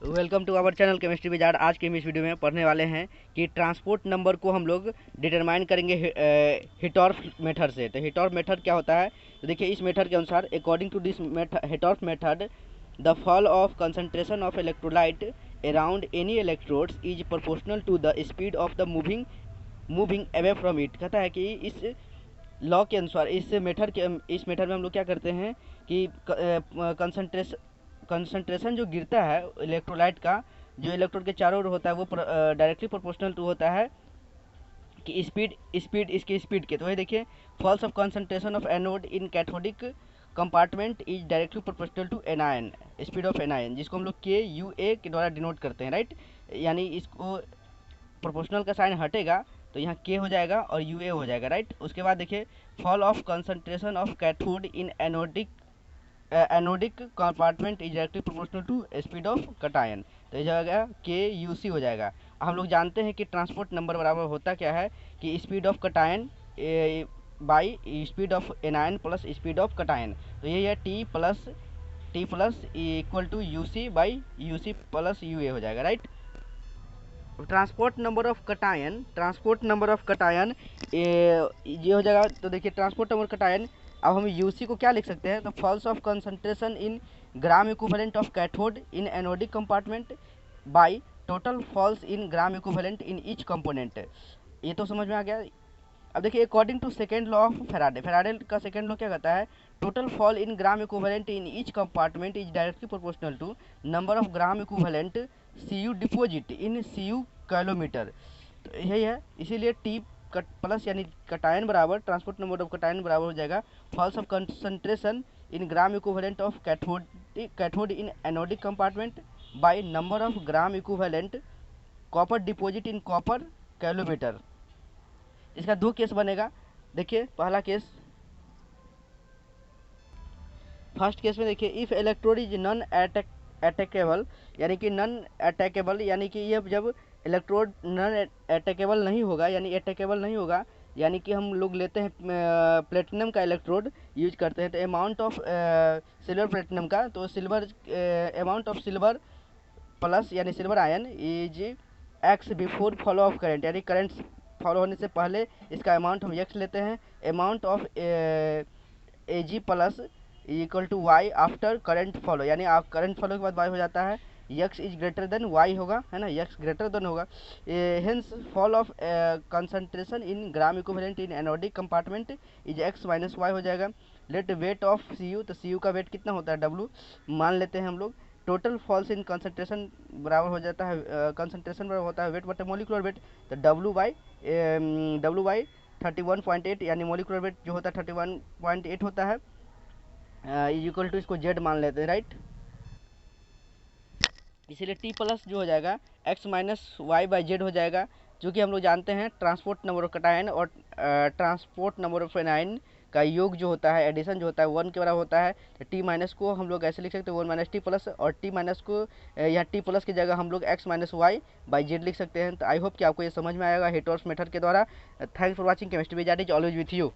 Welcome to our channel chemistry wizard. आज के हम इस वीडियो में पढ़ने वाले हैं कि ट्रांसपोर्ट नंबर को हम लोग डिटरमाइन करेंगे हिटॉर्फ मेथड से। तो हिटॉर्फ मेथड क्या होता है, तो देखिए इस मेथड के अनुसार according to this Hittorf method the fall of concentration of electrolyte around any electrodes is proportional to the speed of the moving away from it. कहता है कि इस लॉ के अनुसार इस मेथड में हम लोग क्या करते हैं कि कंसंट्रेशन जो गिरता है इलेक्ट्रोलाइट का, जो इलेक्ट्रोड के चारों ओर होता है, वो डायरेक्टली प्रोपोर्शनल टू होता है कि स्पीड इसकी स्पीड के। तो वही देखिए, falls of concentration of anode in cathodic compartment is directly proportional to anion, speed of anion, जिसको हम लोग के यू ए के द्वारा डिनोट करते हैं, राइट। यानी इसको प्रोपोर्शनल का साइन हटेगा तो यहाँ के हो जाएगा और यू ए हो जाएगा, राइट। उसके बाद देखिए, fall of concentration of cathode in anodic compartment is directly proportional to speed of cation. तो ये जाएगा के यू सी हो जाएगा। हम लोग जानते हैं कि ट्रांसपोर्ट नंबर बराबर होता क्या है कि speed of cation by speed of anion plus speed of cation. तो यही है t plus equal to u c by u c plus u a हो जाएगा, right. Transport number of cation ये हो जाएगा। तो देखिए, ट्रांसपोर्ट नंबर कटायन, अब हम यूसी को क्या लिख सकते हैं, तो falls of concentration in gram equivalent of cathode in anodic compartment by total falls in gram equivalent in each component. ये तो समझ में आ गया। अब देखिए, according to second law of Faraday का सेकेंड लॉ क्या कहता है, total fall in gram equivalent in each compartment is directly proportional to number of gram equivalent C U deposit in C U coulometer. तो यही है, इसीलिए T cat plus यानी cation बराबर ट्रांसपोर्ट नंबर ऑफ कटायन बराबर हो जाएगा falls of concentration in gram equivalent of cathode in anodic compartment by number of gram equivalent copper deposit in copper coulometer. इसका दो केस बनेगा। देखिए, पहला केस, फर्स्ट केस में देखिए, if electrode is non attackable, यानी कि नॉन अटैकेबल यानी कि ये जब इलेक्ट्रोड नॉन अटैकेबल नहीं होगा, यानी कि हम लोग लेते हैं प्लेटिनम का इलेक्ट्रोड यूज करते हैं, तो अमाउंट ऑफ सिल्वर प्लेटिनम का, तो अमाउंट ऑफ सिल्वर प्लस यानी silver ion is X before flow of current, यानी करंट फॉलो होने से पहले इसका अमाउंट हम एक्स लेते हैं। Amount of A G plus equal to Y after current flow, यानी आप करंट फॉलो के बाद वाई हो जाता है, x is greater than y होगा, है ना, यक्स ग्रेटर देन होगा। Hence fall of concentration in gram equivalent in anodic compartment is x minus y हो जाएगा। Let weight of C U, तो सी यू का वेट कितना होता है, डब्लू मान लेते हैं हम लोग। टोटल फॉल्स इन कंसंट्रेशन बराबर हो जाता है, कंसंट्रेशन बराबर होता है वेट बटे मोलिकुलर वेट, तो डब्लू बाई 31.8, यानी मोलिकुलर वेट जो होता है 31.8 होता है, इक्वल टू इसको जेड मान लेते हैं, राइट। इसीलिए टी प्लस जो हो जाएगा x minus y by z हो जाएगा, जो कि हम लोग जानते हैं ट्रांसपोर्ट नंबर ऑफ कटायन और ट्रांसपोर्ट नंबर ऑफ एनायन का योग जो होता है, एडिशन जो होता है, 1 के बराबर होता है। तो टी माइनस को हम लोग ऐसे लिख सकते हैं 1 माइनस टी प्लस, और टी माइनस को यहाँ टी प्लस की जगह हम लोग x minus y by z लिख सकते हैं। तो आई होप कि आपको ये समझ में आएगा हिटॉर्फ मेथड के द्वारा। Thanks for watching, chemistry with is always with you.